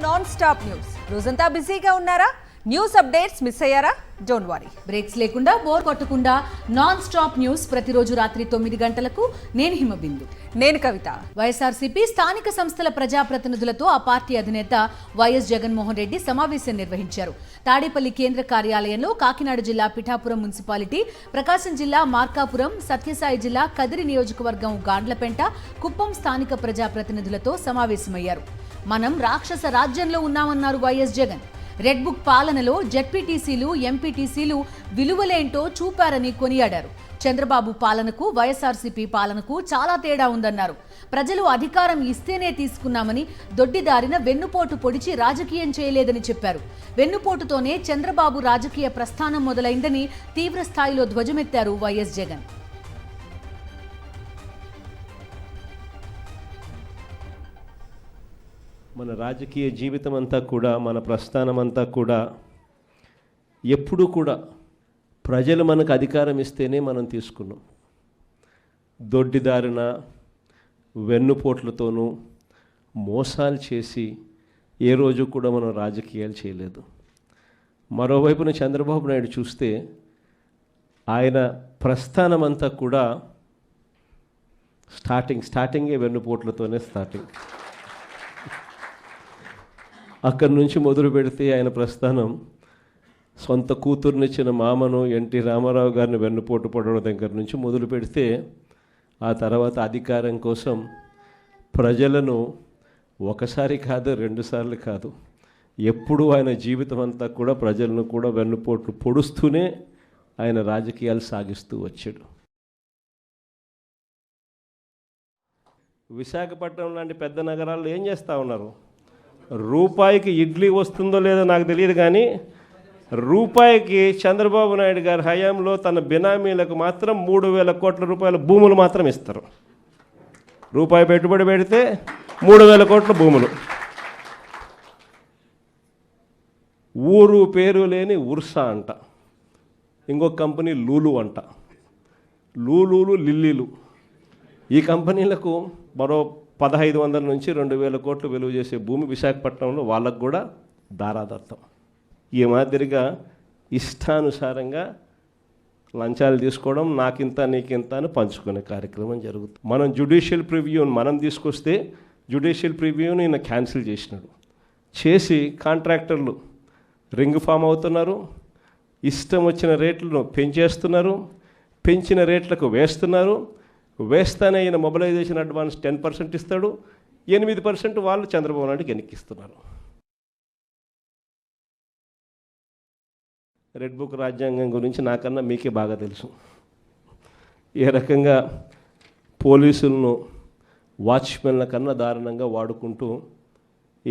Non stop news. రోజంతా బిజీగా ఉన్నారా? న్యూస్ అప్డేట్స్ మిస్ అయ్యారా? Don't worry. బ్రేక్స్ లేకుండా, బోర్ కొట్టకుండా నాన్ స్టాప్ న్యూస్ ప్రతిరోజు రాత్రి 9 గంటలకు. నేను హిమబిందు. నేను కవిత. వైఎస్ఆర్సీపీ స్థానిక సంస్థల ప్రజాప్రతినిధులతో ఆ పార్టీ అధినేత వైఎస్ జగన్మోహన్ రెడ్డి సమావేశం నిర్వహించారు. తాడేపల్లి కేంద్ర కార్యాలయంలో కాకినాడ జిల్లా పిఠాపురం మున్సిపాలిటీ, ప్రకాశం జిల్లా మార్కాపురం, సత్యసాయి జిల్లా కదిరి నియోజకవర్గం గాండ్లపెంట, కుప్పం స్థానిక ప్రజాప్రతినిధులతో సమావేశమయ్యారు. మనం రాక్షస రాజ్యంలో ఉన్నామన్నారు వైఎస్ జగన్. రెడ్ బుక్ పాలనలో జెడ్పీటీసీలు, ఎంపీటీసీలు విలువలేంటో చూపారని కొనియాడారు. చంద్రబాబు పాలనకు, వైఎస్ఆర్సీపీ పాలనకు చాలా తేడా ఉందన్నారు. ప్రజలు అధికారం ఇస్తేనే తీసుకున్నామని, దొడ్డిదారిన వెన్నుపోటు పొడిచి రాజకీయం చేయలేదని చెప్పారు. వెన్నుపోటుతోనే చంద్రబాబు రాజకీయ ప్రస్థానం మొదలైందని తీవ్ర స్థాయిలో ధ్వజమెత్తారు వైఎస్ జగన్. మన రాజకీయ జీవితం అంతా కూడా, మన ప్రస్థానం అంతా కూడా ఎప్పుడూ కూడా ప్రజలు మనకు అధికారం ఇస్తేనే మనం తీసుకున్నాం. దొడ్డిదారిన వెన్నుపోట్లతోనూ మోసాలు చేసి ఏ రోజు కూడా మనం రాజకీయాలు చేయలేదు. మరోవైపున చంద్రబాబు నాయుడు చూస్తే ఆయన ప్రస్థానం అంతా కూడా స్టార్టింగే వెన్నుపోట్లతోనే స్టార్టింగ్. అక్కడి నుంచి మొదలు పెడితే ఆయన ప్రస్థానం సొంత కూతుర్నిచ్చిన మామను ఎన్టీ రామారావు గారిని వెన్నుపోటు పడడం దగ్గర నుంచి మొదలు పెడితే, ఆ తర్వాత అధికారం కోసం ప్రజలను ఒకసారి కాదు, 2 సార్లు కాదు, ఎప్పుడూ ఆయన జీవితం అంతా కూడా ప్రజలను కూడా వెన్నుపోట్లు పొడుస్తూనే ఆయన రాజకీయాలు సాగిస్తూ వచ్చాడు. విశాఖపట్నం లాంటి పెద్ద నగరాల్లో ఏం చేస్తూ ఉన్నారు? రూపాయికి ఇడ్లీ వస్తుందో లేదో నాకు తెలియదు, కానీ రూపాయికి చంద్రబాబు నాయుడు గారి హయాంలో తన బినామీలకు మాత్రం 3,000 కోట్ల రూపాయల భూములు మాత్రం ఇస్తారు. రూపాయి పెట్టుబడి పెడితే 3,000 కోట్ల భూములు. ఊరు పేరు లేని ఉర్సా అంట, ఇంకొక కంపెనీ లూలు అంట. లూలులు, లిల్లీలు, ఈ కంపెనీలకు మరో 1,500 నుంచి 2,000 కోట్లు విలువ చేసే భూమి విశాఖపట్నంలో వాళ్ళకు కూడా దారాదత్తం. ఈ మాదిరిగా ఇష్టానుసారంగా లంచాలు తీసుకోవడం, నాకింత నీకింత అని పంచుకునే కార్యక్రమం జరుగుతుంది. మనం జ్యుడిషియల్ ప్రివ్యూని మనం తీసుకొస్తే జ్యుడిషియల్ ప్రివ్యూని ఈయన క్యాన్సిల్ చేసినాడు. చేసి కాంట్రాక్టర్లు రింగ్ ఫామ్ అవుతున్నారు, ఇష్టం వచ్చిన రేట్లను పెంచేస్తున్నారు, పెంచిన రేట్లకు వేస్తున్నారు. వేస్తానే ఈయన మొబిలైజేషన్ అడ్వాన్స్ 10% ఇస్తాడు, 8% వాళ్ళు చంద్రబాబు నాయుడుకి ఎన్నికిస్తున్నారు. రెడ్ బుక్ రాజ్యాంగం గురించి నాకన్నా మీకే బాగా తెలుసు. ఏ రకంగా పోలీసులను వాచ్మెన్ల కన్నా దారుణంగా వాడుకుంటూ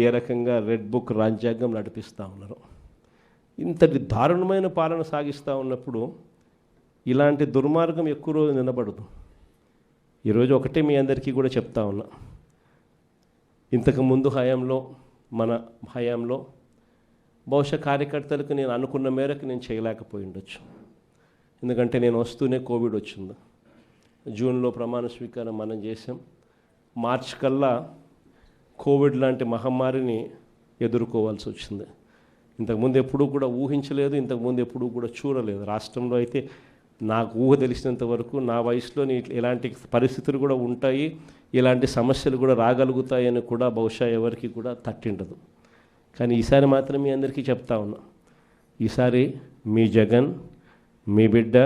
ఏ రకంగా రెడ్ బుక్ రాజ్యాంగం నడిపిస్తూ ఉన్నారు. ఇంతటి దారుణమైన పాలన సాగిస్తూ ఉన్నప్పుడు ఇలాంటి దుర్మార్గం ఎక్కువ రోజు నిలబడదు. ఈరోజు ఒకటే మీ అందరికీ కూడా చెప్తా ఉన్నా, ఇంతకుముందు హయాంలో, మన హయాంలో బహుశా కార్యకర్తలకు నేను అనుకున్న మేరకు నేను చేయలేకపోయి ఉండొచ్చు. ఎందుకంటే నేను వస్తూనే కోవిడ్ వచ్చింది. జూన్లో ప్రమాణ స్వీకారం మనం చేసాం. మార్చి కల్లా కోవిడ్ లాంటి మహమ్మారిని ఎదుర్కోవాల్సి వచ్చింది. ఇంతకుముందు ఎప్పుడూ కూడా ఊహించలేదు, ఇంతకుముందు ఎప్పుడూ కూడా చూడలేదు. రాష్ట్రంలో అయితే నాకు ఊహ తెలిసినంత వరకు నా వయసులో ఇలాంటి పరిస్థితులు కూడా ఉంటాయి, ఇలాంటి సమస్యలు కూడా రాగలుగుతాయని కూడా బహుశా ఎవరికి కూడా తట్టిండదు. కానీ ఈసారి మాత్రం మీ అందరికీ చెప్తా ఉన్నా, ఈసారి మీ జగన్, మీ బిడ్డ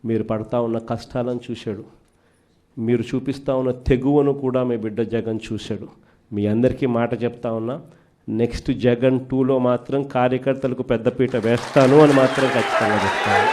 మీరు పడతా ఉన్న కష్టాలను చూశాడు, మీరు చూపిస్తూ ఉన్న తెగువను కూడా మీ బిడ్డ జగన్ చూశాడు. మీ అందరికీ మాట చెప్తా ఉన్నా, నెక్స్ట్ జగన్ 2లో మాత్రం కార్యకర్తలకు పెద్దపీట వేస్తాను అని మాత్రం ఖచ్చితంగా చెప్తాను.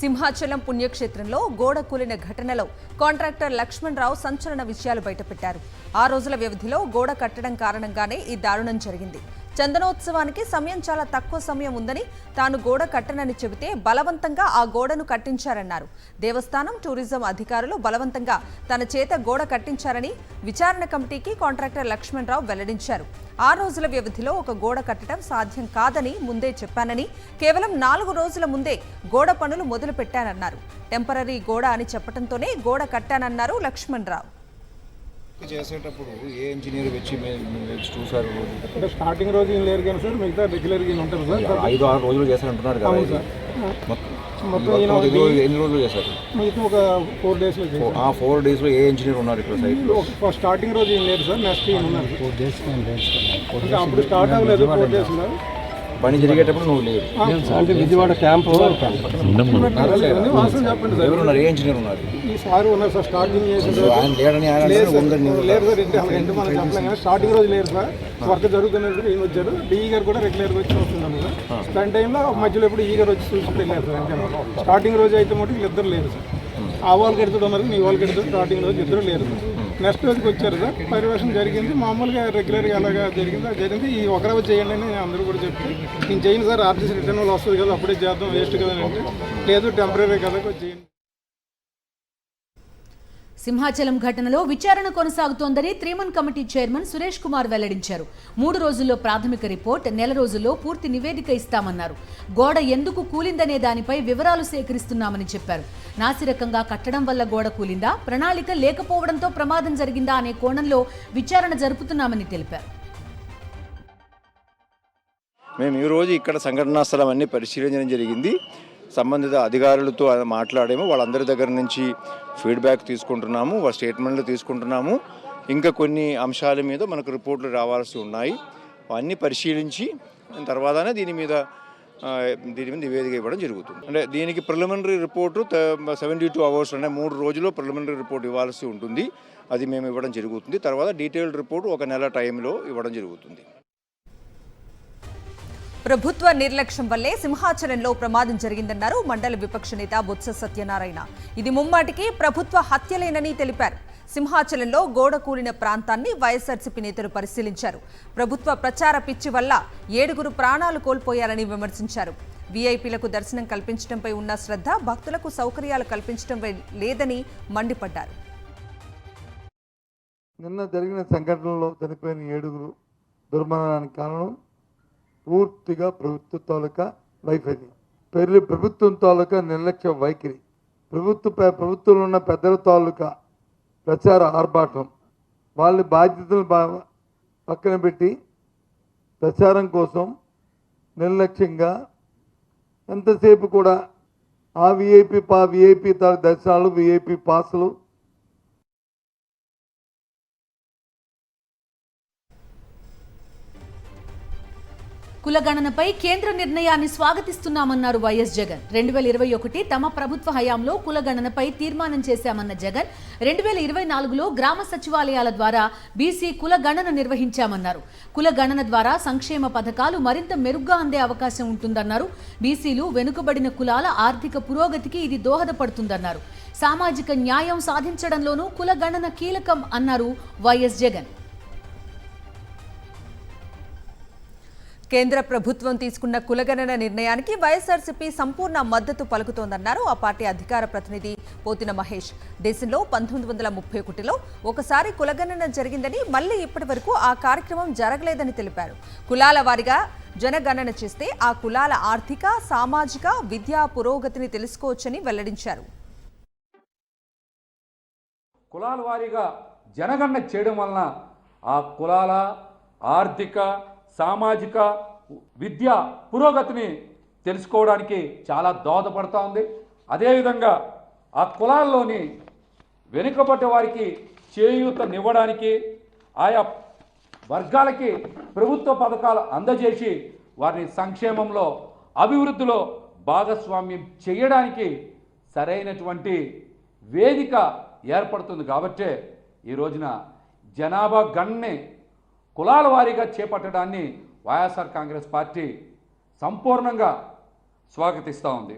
సింహాచలం పుణ్యక్షేత్రంలో గోడ కూలిన ఘటనలో కాంట్రాక్టర్ లక్ష్మణ్ రావు సంచలన విషయాలు బయటపెట్టారు. 6 రోజుల వ్యవధిలో గోడ కట్టడం కారణంగానే ఈ దారుణం జరిగింది. చందనోత్సవానికి సమయం చాలా తక్కువ సమయం ఉందని, తాను గోడ కట్టనని చెబితే బలవంతంగా ఆ గోడను కట్టించారన్నారు. దేవస్థానం, టూరిజం అధికారులు బలవంతంగా తన చేత గోడ కట్టించారని విచారణ కమిటీకి కాంట్రాక్టర్ లక్ష్మణ్ రావు వెల్లడించారు. 6 రోజుల వ్యవధిలో ఒక గోడ కట్టడం సాధ్యం కాదని ముందే చెప్పానని, కేవలం 4 రోజుల ముందే గోడ పనులు మొదలు పెట్టానన్నారు. టెంపరరీ గోడ అని చెప్పడంతోనే గోడ కట్టానన్నారు లక్ష్మణ్ రావు. చేసేటప్పుడు ఏ ఇంజనీర్ వచ్చి చూసారు? అంటే స్టార్టింగ్ రోజు ఏం లేరు కానీ సార్, మిగతా రెగ్యులర్గా ఉంటారు సార్. 5-6 రోజులు చేశారంటున్నారు కదా అవును సార్. మొత్తం ఎన్ని రోజులు చేశారు? మిగతా ఒక 4 డేస్లో చేశారు. 4 డేస్లో ఏ ఇంజనీర్ ఉన్నారు ఇక్కడ సైట్లో? స్టార్టింగ్ రోజు ఏం లేరు సార్, నెక్స్ట్ ఏం ఉన్నారు 4 డేస్. అంటే అప్పుడు స్టార్ట్ అవ్వలేదు 4 డేస్లో. పని జరిగేటప్పుడు నువ్వు లేరు అంటే విజయవాడ క్యాంప్ ఎవరున్నారు? ఏ ఇంజనీర్ ఉన్నారు? ఈ సార్ ఉన్నారు సార్. స్టార్టింగ్ చేసిన ఆయన లేడని ఆయన లేరు సార్, ఇంటి మనం చెప్పలేం కానీ స్టార్టింగ్ రోజు లేరు సార్. వర్క్ జరుగుతున్నప్పుడు ఈయన వచ్చారు. డిఈ గారు కూడా రెగ్యులర్గా వచ్చి వస్తున్నాను సార్. దాని టైంలో మధ్యలో ఎప్పుడు ఈ గారు వచ్చి చూసుకుంటూ వెళ్ళారు సార్. అంటే స్టార్టింగ్ రోజు అయితే మటుకు వీళ్ళిద్దరు లేరు సార్. ఆ వాళ్ళకి ఎడుతుడు ఉన్నారు, నీ వాళ్ళకి ఎడుతుడు. స్టార్టింగ్ రోజు ఇద్దరు లేరు సార్. నెక్స్ట్ రోజుకి వచ్చారు సార్. పర్యవేక్షణ జరిగింది మామూలుగా రెగ్యులర్గా ఎలాగా జరిగింది అది జరిగింది. ఈ ఒక రోజు చేయండి అని అందరూ కూడా చెప్తే నేను చేయను సార్, ఆర్టీసీ రిటర్న్ వాళ్ళు వస్తుంది కదా అప్పుడే చేద్దాం, వేస్ట్ కదా అంటే లేదు టెంపరీ కదా చేయండి. సింహాచలం ఘటనలో విచారణ కొనసాగుతోందని త్రీమన్ కమిటీ చైర్మన్ సురేష్ కుమార్ వెల్లడించారు. 3 రోజుల్లో ప్రాథమిక రిపోర్ట్, నెల రోజుల్లో పూర్తి నివేదిక ఇస్తామన్నారు. గోడ ఎందుకు కూలిందనే దానిపై వివరాలు సేకరిస్తున్నామని చెప్పారు. నాసిరకంగా కట్టడం వల్ల గోడ కూలిందా, ప్రణాళిక లేకపోవడంతో ప్రమాదం జరిగిందా అనే కోణంలో విచారణ జరుపుతున్నామని తెలిపారు. మేము ఈరోజు ఇక్కడ సంఘటనా స్థలం అన్ని పరిశీలించడం జరిగింది. సంబంధిత అధికారులతో మాట్లాడాము. వాళ్ళందరి దగ్గర నుంచి ఫీడ్బ్యాక్ తీసుకుంటున్నాము, వాళ్ళ స్టేట్మెంట్లు తీసుకుంటున్నాము. ఇంకా కొన్ని అంశాల మీద మనకు రిపోర్ట్లు రావాల్సి ఉన్నాయి. అన్నీ పరిశీలించి తర్వాతనే దీని మీద నివేదిక ఇవ్వడం జరుగుతుంది. అంటే దీనికి ప్రిలిమినరీ రిపోర్టు 72 hours అంటే 3 రోజుల్లో ప్రిలిమినరీ రిపోర్ట్ ఇవ్వాల్సి ఉంటుంది. అది మేము ఇవ్వడం జరుగుతుంది. తర్వాత డీటెయిల్డ్ రిపోర్ట్ 1 నెల టైంలో ఇవ్వడం జరుగుతుంది. ప్రభుత్వ నిర్లక్ష్యం వల్లే సింహాచలంలో ప్రమాదం జరిగిందన్నారు మండల విపక్ష నేత బొత్స సత్యనారాయణ. ఇది ముమ్మాటికి ప్రభుత్వ హత్యలేనని తెలిపారు. సింహాచలంలో గోడ కూలిన ప్రాంతాన్ని వైఎస్ఆర్సీపీ నేతలు పరిశీలించారు. ప్రభుత్వ ప్రచార పిచ్చి వల్ల 7 ప్రాణాలు కోల్పోయారని విమర్శించారు. వీఐపీలకు దర్శనం కల్పించడంపై ఉన్న శ్రద్ధ భక్తులకు సౌకర్యాలు కల్పించడంపై లేదని మండిపడ్డారు. నిన్న జరిగిన సంఘటనలో చనిపోయిన 7 దుర్మరణానికి కారణం పూర్తిగా ప్రభుత్వ తాలూకా వైఫల్యం, ప్రభుత్వం తాలూకా నిర్లక్ష్య వైఖరి, ప్రభుత్వంలో ఉన్న పెద్దల తాలూకా ప్రచార ఆర్భాటం, వాళ్ళ బాధ్యతలు పక్కన పెట్టి ప్రచారం కోసం నిర్లక్ష్యంగా ఎంతసేపు కూడా ఆ విఐపి దర్శనాలు, విఐపి పాసులు. కులగణనపై కేంద్ర నిర్ణయాన్ని స్వాగతిస్తున్నామన్నారు వైఎస్ జగన్. 2021 తమ ప్రభుత్వ హయాంలో కులగణనపై తీర్మానం చేశామన్న జగన్ 2024లో గ్రామ సచివాలయాల ద్వారా బీసీ కులగణన నిర్వహించామన్నారు. కులగణన ద్వారా సంక్షేమ పథకాలు మరింత మెరుగ్గా అందే అవకాశం ఉంటుందన్నారు. బీసీలు వెనుకబడిన కులాల ఆర్థిక పురోగతికి ఇది దోహదపడుతుందన్నారు. సామాజిక న్యాయం సాధించడంలోనూ కులగణన కీలకం అన్నారు వైఎస్ జగన్. కేంద్ర ప్రభుత్వం తీసుకున్న కులగణన నిర్ణయానికి వైఎస్ఆర్సీపీ సంపూర్ణ మద్దతు పలుకుతోందన్నారు ఆ పార్టీ అధికార ప్రతినిధి పోతిన మహేష్. దేశంలో 1931లో ఒకసారి కులగణన జరిగిందని, మళ్లీ ఇప్పటి వరకు ఆ కార్యక్రమం జరగలేదని తెలిపారు. కులాల వారీగా జనగణన చేస్తే ఆ కులాల ఆర్థిక, సామాజిక, విద్యా పురోగతిని తెలుసుకోవచ్చని వెల్లడించారు. కులాల వారీగా జనగణన చేయడం వలన ఆ కులాల ఆర్థిక, సామాజిక, విద్యా పురోగతిని తెలుసుకోవడానికి చాలా దోహదపడుతూ ఉంది. అదేవిధంగా ఆ కులాల్లోని వెనుకబడ్డ వారికి చేయూతనివ్వడానికి, ఆయా వర్గాలకి ప్రభుత్వ పథకాలు అందజేసి వారిని సంక్షేమంలో, అభివృద్ధిలో భాగస్వామ్యం చేయడానికి సరైనటువంటి వేదిక ఏర్పడుతుంది. కాబట్టే ఈ రోజున జనాభా గణనని కులాల వారీగా చేపట్టడాన్ని వైఎస్ఆర్ కాంగ్రెస్ పార్టీ సంపూర్ణంగా స్వాగతిస్తూ ఉంది.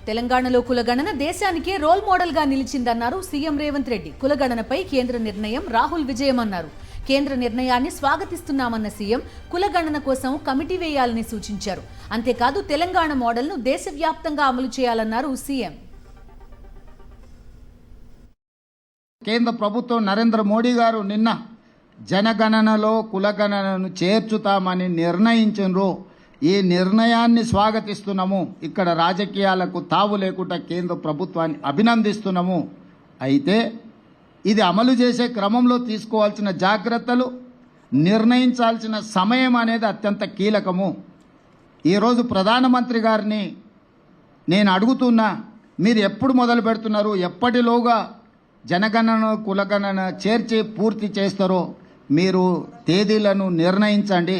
తెలంగాణలో కులగణన దేశానికే రోల్ మోడల్గా నిలిచిందన్నారు సీఎం రేవంత్ రెడ్డి. కులగణనపై కేంద్ర నిర్ణయం రాహుల్ విజయమన్నారు. కేంద్ర నిర్ణయాన్ని స్వాగతిస్తున్నామన్న సీఎం కులగణన కోసం కమిటీ వేయాలని సూచించారు. అంతేకాదు తెలంగాణ మోడల్ను దేశవ్యాప్తంగా అమలు చేయాలన్నారు సీఎం. కేంద్ర ప్రభుత్వం నరేంద్ర మోడీ గారు నిన్న జనగణనలో కులగణనను చేర్చుతామని నిర్ణయించారు. ఈ నిర్ణయాన్ని స్వాగతిస్తున్నాము. ఇక్కడ రాజకీయాలకు తావు లేకుండా కేంద్ర ప్రభుత్వాన్ని అభినందిస్తున్నాము. అయితే ఇది అమలు చేసే క్రమంలో తీసుకోవాల్సిన జాగ్రత్తలు, నిర్ణయించాల్సిన సమయం అనేది అత్యంత కీలకము. ఈరోజు ప్రధానమంత్రి గారిని నేను అడుగుతున్నా, మీరు ఎప్పుడు మొదలు పెడుతున్నారు, ఎప్పటిలోగా జనగణన కులగణన చేర్చి పూర్తి చేస్తారో మీరు తేదీలను నిర్ణయించండి.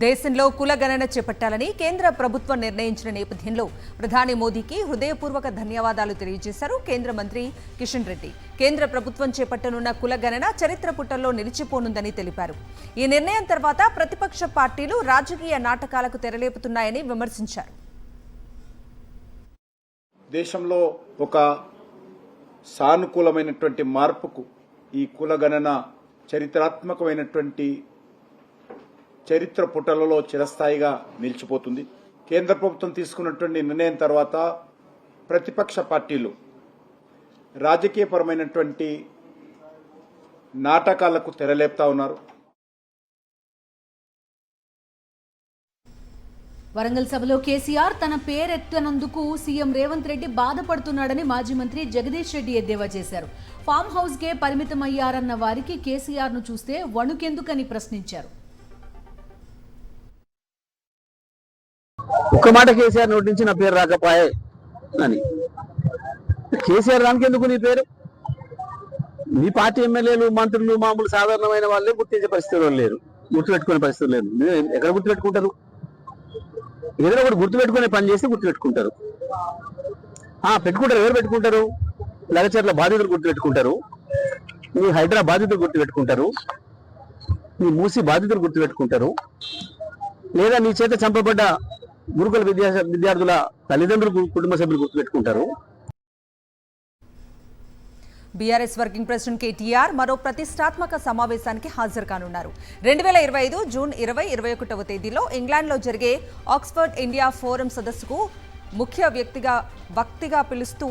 దేశంలో కులగణన చేపట్టాలని కేంద్ర ప్రభుత్వం నిర్ణయించిన నేపథ్యంలో ప్రధాని మోదీకి హృదయపూర్వక ధన్యవాదాలు తెలియజేశారు కేంద్ర మంత్రి కిషన్ రెడ్డి. కేంద్ర ప్రభుత్వం చేపట్టనున్న కులగణన చరిత్ర పుటల్లో నిలిచిపోనుందని తెలిపారు. ఈ నిర్ణయం తర్వాత ప్రతిపక్ష పార్టీలు రాజకీయ నాటకాలకు తెరలేపుతున్నాయని విమర్శించారు. దేశంలో ఒక సానుకూలమైనటువంటి మార్పుకు ఈ కులగణన చరిత్రాత్మకమైనటువంటి చరిత్ర పుటలలో చిరస్థాయిగా నిలిచిపోతుంది. కేంద్ర ప్రభుత్వం తీసుకున్నటువంటి నిర్ణయం తర్వాత ప్రతిపక్ష పార్టీలు రాజకీయపరమైనటువంటి నాటకాలకు తెరలేపుతా ఉన్నారు. వరంగల్ సభలో కేసీఆర్ తన పేరెత్తనందుకు సీఎం రేవంత్ రెడ్డి బాధపడుతున్నాడని మాజీ మంత్రి జగదీష్ రెడ్డి ఎద్దేవా చేశారు. ఫామ్ హౌస్కే పరిమితమయ్యారన్న వారికి కేసీఆర్ను చూస్తే వణుకెందుకని ప్రశ్నించారు. ఒక్క మాట కేసీఆర్ నోటి నుంచి నా పేరు రాకపోయే అని. కేసీఆర్ దానికి ఎందుకు నీ పేరు? మీ పార్టీ ఎమ్మెల్యేలు, మంత్రులు, మామూలు సాధారణమైన వాళ్ళే గుర్తించే పరిస్థితుల్లో లేరు, గుర్తుపెట్టుకునే పరిస్థితులు లేదు. ఎక్కడ గుర్తుపెట్టుకుంటారు? ఏదైనా ఒకటి గుర్తుపెట్టుకునే పని చేస్తే గుర్తుపెట్టుకుంటారు. పెట్టుకుంటారు. ఎవరు పెట్టుకుంటారు? లగచర్ల బాధితులు గుర్తుపెట్టుకుంటారు, మీ హైదరాబాద్ బాధితులు గుర్తుపెట్టుకుంటారు, మీ మూసి బాధితులు గుర్తుపెట్టుకుంటారు, లేదా నీ చేత చంపబడ్డ గురుకుల విద్యార్థుల తల్లిదండ్రులు, కుటుంబ సభ్యులు గుర్తుపెట్టుకుంటారు. బీఆర్ఎస్ వర్కింగ్ ప్రెసిడెంట్ కేటీఆర్ మరో ప్రతిష్టాత్మక సమావేశానికి హాజరు కానున్నారు. 2025 జూన్ 20-21 తేదీలో ఇంగ్లాండ్లో జరిగే ఆక్స్ఫర్డ్ ఇండియా ఫోరం సదస్సుకు ముఖ్య వక్తిగా పిలుస్తూ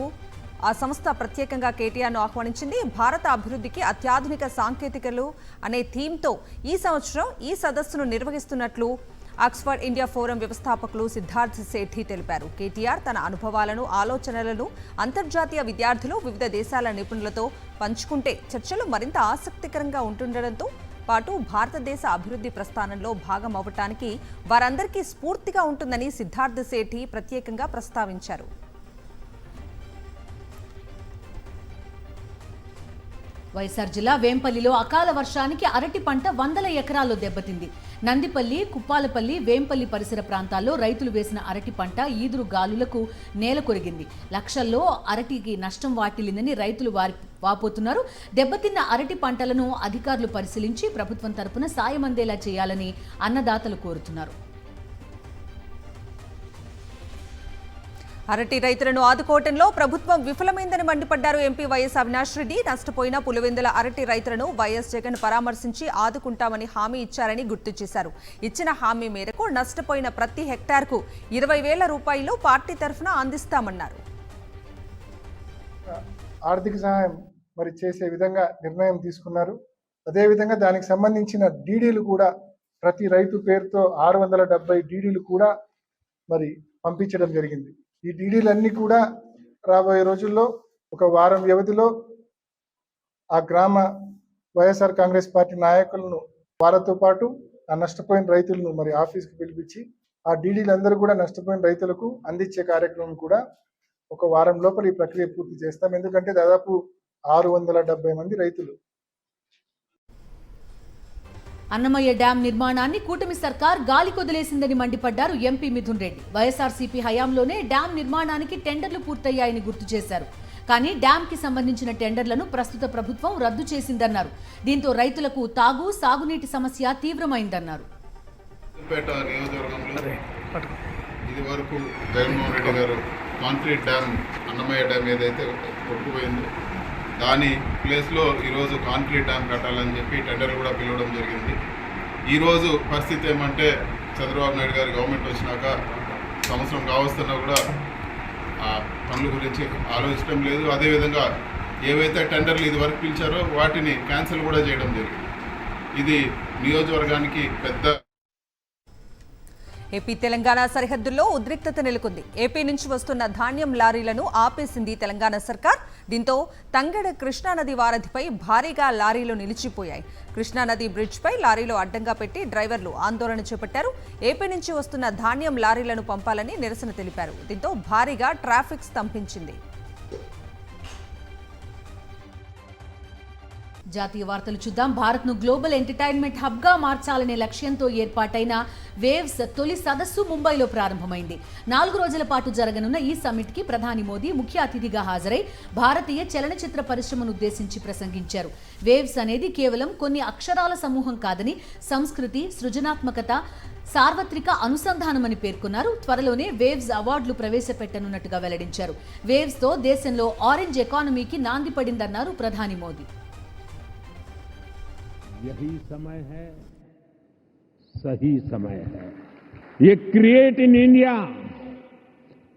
ఆ సంస్థ ప్రత్యేకంగా కేటీఆర్ను ఆహ్వానించింది. భారత అభివృద్ధికి అత్యాధునిక సాంకేతికలు అనే థీమ్తో ఈ సంవత్సరం ఈ సదస్సును నిర్వహిస్తున్నట్లు ఆక్స్ఫర్డ్ ఇండియా ఫోరం వ్యవస్థాపకులు సిద్ధార్థ్ సేఠి తెలిపారు. కేటీఆర్ తన అనుభవాలను, ఆలోచనలను అంతర్జాతీయ విద్యార్థులు, వివిధ దేశాల నిపుణులతో పంచుకుంటే చర్చలు మరింత ఆసక్తికరంగా ఉంటుండటంతో పాటు భారతదేశ అభివృద్ధి ప్రస్థానంలో భాగం అవ్వటానికి వారందరికీ స్ఫూర్తిగా ఉంటుందని సిద్ధార్థ్ సేఠి ప్రత్యేకంగా ప్రస్తావించారు. వైఎస్ఆర్ జిల్లా వేంపల్లిలో అకాల వర్షానికి అరటి పంట 100 ఎకరాల్లో దెబ్బతింది. నందిపల్లి, కుప్పాలపల్లి, వేంపల్లి పరిసర ప్రాంతాల్లో రైతులు వేసిన అరటి పంట ఈదురు గాలులకు నేల కొరిగింది. లక్షల్లో అరటికి నష్టం వాటిల్లిందని రైతులు వాపోతున్నారు. దెబ్బతిన్న అరటి పంటలను అధికారులు పరిశీలించి ప్రభుత్వం తరపున సాయం అందేలా చేయాలని అన్నదాతలు కోరుతున్నారు. అరటి రైతులను ఆదుకోవటంలో ప్రభుత్వం విఫలమైందని మండిపడ్డారు ఎంపీ వైఎస్ అవినాష్ రెడ్డి. నష్టపోయిన పులివెందుల అరటి రైతులను వైఎస్ జగన్ పరామర్శించి ఆదుకుంటామని హామీ ఇచ్చారని గుర్తు చేశారు. ఇచ్చిన హామీ మేరకు నష్టపోయిన ప్రతి హెక్టార్కు 20,000 రూపాయలు పార్టీ తరఫున అందిస్తామన్నారు. ఆర్థిక సహాయం మరి చేసే విధంగా నిర్ణయం తీసుకున్నారు. అదేవిధంగా దానికి సంబంధించిన డీడీలు కూడా ప్రతి రైతు పేరుతో 670 డీడీలు కూడా మరి పంపించడం జరిగింది. ఈ డీడీలన్నీ కూడా రాబోయే రోజుల్లో ఒక వారం వ్యవధిలో ఆ గ్రామ వైఎస్ఆర్ కాంగ్రెస్ పార్టీ నాయకులను, వారితో పాటు ఆ నష్టపోయిన రైతులను మరి ఆఫీస్కి పిలిపించి ఆ డీడీలందరూ కూడా నష్టపోయిన రైతులకు అందించే కార్యక్రమం కూడా ఒక వారం లోపల ఈ ప్రక్రియ పూర్తి చేస్తాం. ఎందుకంటే దాదాపు 670 మంది రైతులు. అన్నమయ్య డ్యాం నిర్మాణాన్ని కూటమి సర్కార్ గాలికొదిలేసిందని మండిపడ్డారు ఎంపీ మిథున్ రెడ్డి. వైఎస్ఆర్సీపీ హయాంలోనే డ్యాం నిర్మాణానికి టెండర్లు పూర్తయ్యాయని గుర్తు చేశారు. కానీ డ్యాంకి సంబంధించిన టెండర్లను ప్రస్తుత ప్రభుత్వం రద్దు చేసిందన్నారు. దీంతో రైతులకు సాగునీటి సమస్య తీవ్రమైందన్నారు. ఇది వరకు జగన్మోహన్ రెడ్డి గారు కాంక్రీట్ డ్యామ్, అన్నమయ్య డ్యామ్ ఏదైతే కొట్టుకుపోయిందో దాని ప్లేస్లో ఈరోజు కాంక్రీట్ డ్యామ్ కట్టాలని చెప్పి టెండర్ కూడా పిలవడం జరిగింది. ఈరోజు పరిస్థితి ఏమంటే చంద్రబాబు నాయుడు గారి గవర్నమెంట్ వచ్చినాక సంవత్సరం కావస్తున్నా కూడా ఆ పనుల గురించి ఆలోచించడం లేదు. అదేవిధంగా ఏవైతే టెండర్లు ఇది వరకు పిలిచారో వాటిని క్యాన్సిల్ కూడా చేయడం జరిగింది. ఇది నియోజకవర్గానికి పెద్ద. ఏపీ తెలంగాణ సరిహద్దుల్లో ఉద్రిక్తత నెలకొంది. ఏపీ నుంచి వస్తున్న ధాన్యం లారీలను ఆపేసింది తెలంగాణ సర్కార్. దీంతో తంగెడ కృష్ణానది వారధిపై భారీగా లారీలు నిలిచిపోయాయి. కృష్ణానది బ్రిడ్జ్పై లారీలు అడ్డంగా పెట్టి డ్రైవర్లు ఆందోళన చేపట్టారు. ఏపీ నుంచి వస్తున్న ధాన్యం లారీలను పంపాలని నిరసన తెలిపారు. దీంతో భారీగా ట్రాఫిక్ స్తంభించింది. జాతీయ వార్తలు చూద్దాం. భారత్ను గ్లోబల్ ఎంటర్టైన్మెంట్ హబ్గా మార్చాలనే లక్ష్యంతో ఏర్పాటైన వేవ్స్ తొలి సదస్సు ముంబైలో ప్రారంభమైంది. 4 రోజుల పాటు జరగనున్న ఈ సమ్మిట్కి ప్రధాని మోదీ ముఖ్య అతిథిగా హాజరై భారతీయ చలనచిత్ర పరిశ్రమను ఉద్దేశించి ప్రసంగించారు. వేవ్స్ అనేది కేవలం కొన్ని అక్షరాల సమూహం కాదని, సంస్కృతి, సృజనాత్మకత, సార్వత్రిక అనుసంధానమని పేర్కొన్నారు. త్వరలోనే వేవ్స్ అవార్డులు ప్రవేశపెట్టనున్నట్టుగా వెల్లడించారు. వేవ్స్తో దేశంలో ఆరెంజ్ ఎకానమీకి నాంది పడిందన్నారు ప్రధాని మోదీ. यही समय है, सही समय है. ये create in India,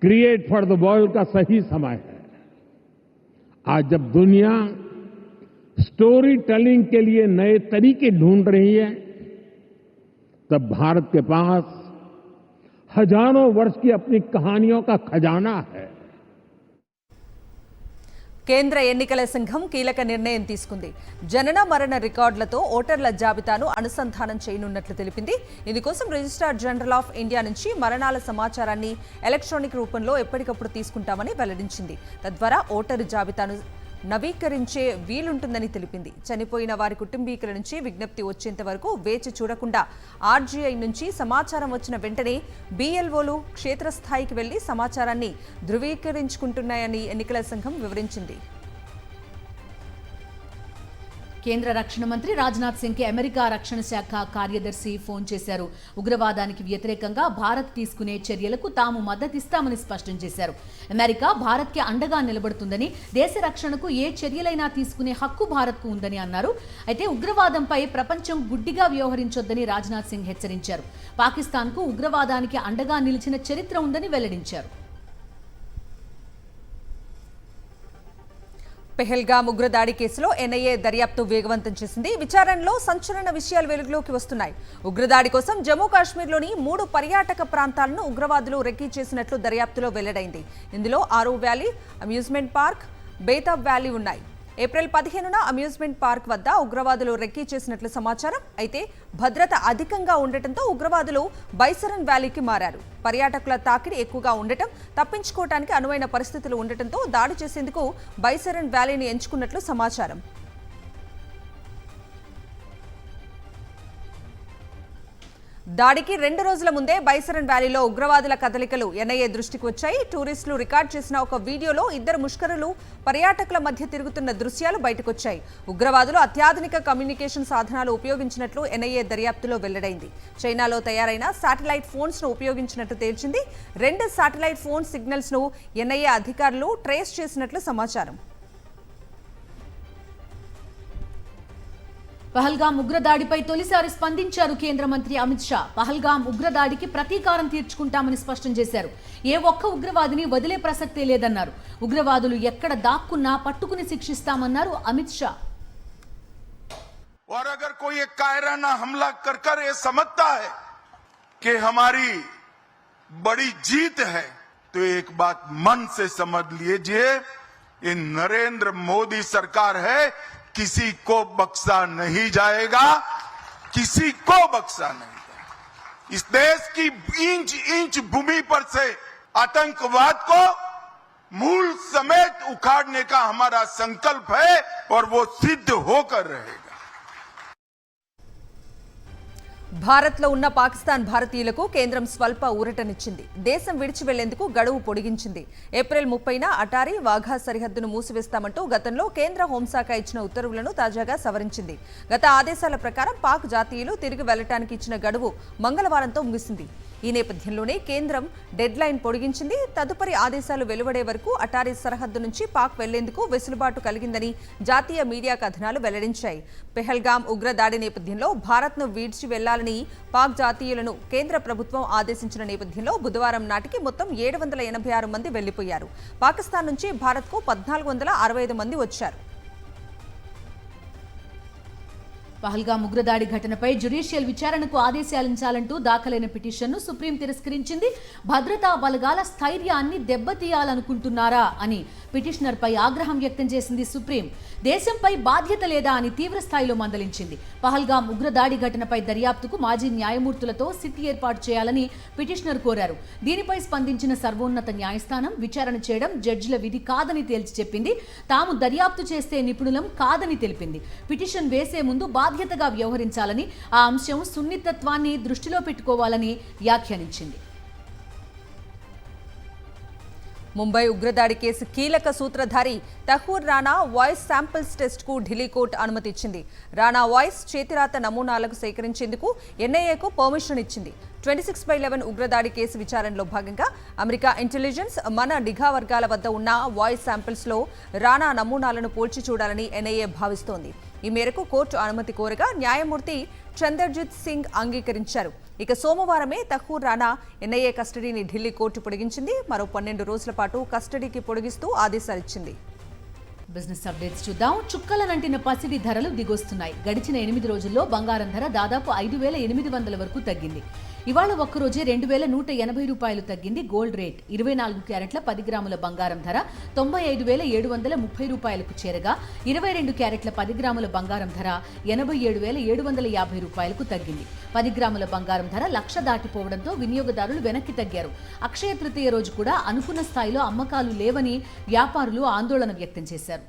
create for the world का सही समय है. आज जब दुनिया स्टोरी टेलिंग के लिए नए तरीके ढूंढ रही है, तब भारत के पास हजारों वर्ष की अपनी कहानियों का खजाना है. కేంద్ర ఎన్నికల సంఘం కీలక నిర్ణయం తీసుకుంది. జనన మరణ రికార్డులతో ఓటర్ల జాబితాను అనుసంధానం చేయనున్నట్లు తెలిపింది. ఇందుకోసం రిజిస్ట్రార్ జనరల్ ఆఫ్ ఇండియా నుంచి మరణాల సమాచారాన్ని ఎలక్ట్రానిక్ రూపంలో ఎప్పటికప్పుడు తీసుకుంటామని వెల్లడించింది. తద్వారా ఓటరు జాబితాను నవీకరించే వీలుంటుందని తెలిపింది. చనిపోయిన వారి కుటుంబీకుల నుంచి విజ్ఞప్తి వచ్చేంత వరకు వేచి చూడకుండా ఆర్జీఐ నుంచి సమాచారం వచ్చిన వెంటనే బీఎల్ఓలు క్షేత్రస్థాయికి వెళ్లి సమాచారాన్ని ధృవీకరించుకుంటున్నాయని ఎన్నికల సంఘం వివరించింది. కేంద్ర రక్షణ మంత్రి రాజ్నాథ్ సింగ్ కి అమెరికా రక్షణ శాఖ కార్యదర్శి ఫోన్ చేశారు. ఉగ్రవాదానికి వ్యతిరేకంగా భారత్ తీసుకునే చర్యలకు తాము మద్దతిస్తామని స్పష్టం చేశారు. అమెరికా భారత్కి అండగా నిలబడుతుందని, దేశ రక్షణకు ఏ చర్యలైనా తీసుకునే హక్కు భారత్కు ఉందని అన్నారు. అయితే ఉగ్రవాదంపై ప్రపంచం గుడ్డిగా వ్యవహరించొద్దని రాజ్నాథ్ సింగ్ హెచ్చరించారు. పాకిస్తాన్కు ఉగ్రవాదానికి అండగా నిలిచిన చరిత్ర ఉందని వెల్లడించారు. పెహల్గాం ఉగ్రదాడి కేసులో ఎన్ఐఏ దర్యాప్తు వేగవంతం చేసింది. విచారణలో సంచలన విషయాలు వెలుగులోకి వస్తున్నాయి. ఉగ్రదాడి కోసం జమ్మూ కాశ్మీర్లోని 3 పర్యాటక ప్రాంతాలను ఉగ్రవాదులు రెక్కీ చేసినట్లు దర్యాప్తులో వెల్లడైంది. ఇందులో ఆరో valley, amusement park, Betaab valley ఉన్నాయి. ఏప్రిల్ 15న అమ్యూజ్మెంట్ పార్క్ వద్ద ఉగ్రవాదులు రెక్కీ చేసినట్లు సమాచారం. అయితే భద్రత అధికంగా ఉండటంతో ఉగ్రవాదులు బైసరన్ వ్యాలీకి మారారు. పర్యాటకుల తాకిడి ఎక్కువగా ఉండటం, తప్పించుకోవడానికి అనువైన పరిస్థితులు ఉండటంతో దాడి చేసేందుకు బైసరన్ వ్యాలీని ఎంచుకున్నట్లు సమాచారం. దాడికి 2 రోజుల ముందే బైసరన్ వ్యాలీలో ఉగ్రవాదుల కదలికలు ఎన్ఐఏ దృష్టికి వచ్చాయి. టూరిస్టులు రికార్డ్ చేసిన ఒక వీడియోలో 2 ముష్కరులు పర్యాటకుల మధ్య తిరుగుతున్న దృశ్యాలు బయటకొచ్చాయి. ఉగ్రవాదులు అత్యాధునిక కమ్యూనికేషన్ సాధనాలు ఉపయోగించినట్లు ఎన్ఐఏ దర్యాప్తులో వెల్లడైంది. చైనాలో తయారైన శాటిలైట్ ఫోన్స్ ను ఉపయోగించినట్టు తేల్చింది. 2 శాటిలైట్ ఫోన్ సిగ్నల్స్ ను ఎన్ఐఏ అధికారులు ట్రేస్ చేసినట్లు సమాచారం. పహల్గాం ఉగ్రదాడిపై తొలిసారి స్పందించారు కేంద్ర మంత్రి అమిత్ షా. పహల్గాం ఉగ్రదాడికి ప్రతీకారం తీర్చుకుంటామని స్పష్టం చేశారు. ఏ ఒక్క ఉగ్రవాదిని వదిలే ప్రసక్తే లేదన్నారు. ఉగ్రవాదులు ఎక్కడ దాక్కున్నా పట్టుకుని శిక్షిస్తామన్నారు అమిత్ షా. और अगर कोई एक कायराना हमला कर कर ये समझता है कि हमारी बड़ी जीत है, तो एक बात मन से समझ लीजिए, ये नरेंद्र मोदी सरकार है, किसी को बख्शा नहीं जाएगा, किसी को बख्शा नहीं जाएगा. इस देश की इंच इंच भूमि पर से आतंकवाद को मूल समेत उखाड़ने का हमारा संकल्प है और वो सिद्ध होकर रहेगा. భారత్లో ఉన్న పాకిస్తాన్ భారతీయులకు కేంద్రం స్వల్ప ఊరటనిచ్చింది. దేశం విడిచి వెళ్లేందుకు గడువు పొడిగించింది. ఏప్రిల్ 30న అటారీ, వాఘా సరిహద్దును మూసివేస్తామంటూ గతంలో కేంద్ర హోంశాఖ ఇచ్చిన ఉత్తర్వులను తాజాగా సవరించింది. గత ఆదేశాల ప్రకారం పాక్ జాతీయులు తిరిగి వెళ్లడానికి ఇచ్చిన గడువు మంగళవారంతో ముగిసింది. ఈ నేపథ్యంలోనే కేంద్రం డెడ్ లైన్ పొడిగించింది. తదుపరి ఆదేశాలు వెలువడే వరకు అటారీ సరిహద్దు నుంచి పాక్ వెళ్లేందుకు వెసులుబాటు కలిగిందని జాతీయ మీడియా కథనాలు వెల్లడించాయి. పెహల్గాం ఉగ్రదాడి నేపథ్యంలో భారత్ను విడిచి వెళ్లాలని పాక్ జాతీయులను కేంద్ర ప్రభుత్వం ఆదేశించిన నేపథ్యంలో బుధవారం నాటికి మొత్తం 786 మంది వెళ్లిపోయారు. పాకిస్తాన్ నుంచి భారత్కు 1465 మంది వచ్చారు. పహల్గాం ఉగ్రదాడి ఘటనపై జ్యుడిషియల్ విచారణకు ఆదేశాలించాలంటూ దాఖలైన పిటిషన్ను సుప్రీం తిరస్కరించింది. భద్రతా బలగాల స్థైర్యాన్ని దెబ్బతీయాలనుకుంటున్నారా అని పిటిషనర్పై ఆగ్రహం వ్యక్తం చేసింది సుప్రీం. దేశంపై బాధ్యత లేదా అని తీవ్ర స్థాయిలో మందలించింది. పహల్గాం ఉగ్రదాడి ఘటనపై దర్యాప్తుకు మాజీ న్యాయమూర్తులతో సిట్ ఏర్పాటు చేయాలని పిటిషనర్ కోరారు. దీనిపై స్పందించిన సర్వోన్నత న్యాయస్థానం విచారణ చేయడం జడ్జిల విధి కాదని తేల్చి చెప్పింది. తాము దర్యాప్తు చేస్తే నిపుణులం కాదని తెలిపింది. పిటిషన్ వేసే ముందు బాధ్యతగా వ్యవహరించాలని, ఆ అంశం సున్నితత్వాన్ని దృష్టిలో పెట్టుకోవాలని వ్యాఖ్యానించింది. ముంబై ఉగ్రదాడి కేసు కీలక సూత్రధారి తహూర్ రాణా వాయిస్ శాంపిల్స్ టెస్ట్కు ఢిల్లీ కోర్టు అనుమతి ఇచ్చింది. రాణా వాయిస్ చేతిరాత నమూనాలకు సేకరించేందుకు ఎన్ఐఏకు పర్మిషన్ ఇచ్చింది. 26/11 ఉగ్రదాడి కేసు విచారణలో భాగంగా అమెరికా ఇంటెలిజెన్స్, మన నిఘా వర్గాల వద్ద ఉన్న వాయిస్ శాంపిల్స్లో రాణా నమూనాలను పోల్చి చూడాలని ఎన్ఐఏ భావిస్తోంది. ఈ మేరకు కోర్టు అనుమతి కోరగా న్యాయమూర్తి చందర్జిత్ సింగ్ అంగీకరించారు. ఇక సోమవారమే తహూర్ రాణా ఎన్ఐఏ కస్టడీని ఢిల్లీ కోర్టు పొడిగించింది. మరో 12 రోజుల పాటు కస్టడీకి పొడిగిస్తూ ఆదేశాలిచ్చింది. బిజినెస్ అప్డేట్స్ చూద్దాం. చుక్కలనంటిన పసిడి ధరలు దిగొస్తున్నాయి. గడిచిన 8 రోజుల్లో బంగారం ధర దాదాపు 5,800 వరకు తగ్గింది. ఇవాళ ఒక్కరోజే 2,180 రూపాయలు తగ్గింది. గోల్డ్ రేట్ 24 క్యారెట్ల 10 గ్రాముల బంగారం ధర 95,730 రూపాయలకు చేరగా 22 క్యారెట్ల 10 గ్రాముల బంగారం ధర 87,750 రూపాయలకు తగ్గింది. 10 గ్రాముల బంగారం ధర 1,00,000 దాటిపోవడంతో వినియోగదారులు వెనక్కి తగ్గారు. అక్షయ తృతీయ రోజు కూడా అనుకున్న స్థాయిలో అమ్మకాలు లేవని వ్యాపారులు ఆందోళన వ్యక్తం చేశారు.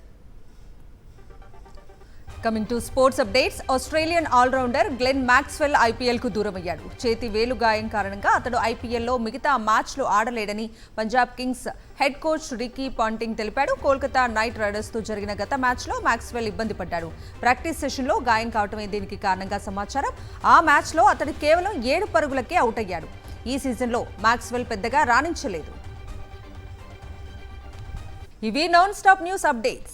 Coming to sports updates. Australian allrounder Glenn Maxwell ఐపీఎల్కు దూరమయ్యాడు. చేతి వేలు గాయం కారణంగా అతడు ఐపీఎల్లో మిగతా మ్యాచ్లు ఆడలేడని Punjab Kings head coach Ricky Ponting తెలిపాడు. కోల్కతా నైట్ రైడర్స్తో జరిగిన గత మ్యాచ్లో మ్యాక్స్వెల్ ఇబ్బంది పడ్డాడు. ప్రాక్టీస్ సెషన్లో గాయం కావటమే దీనికి కారణంగా సమాచారం. ఆ మ్యాచ్లో అతడు కేవలం 7 పరుగులకే అవుట్ అయ్యాడు. ఈ సీజన్లో మ్యాక్స్వెల్ పెద్దగా రాణించలేదు. ఇవి నాన్ స్టాప్ న్యూస్ అప్డేట్స్.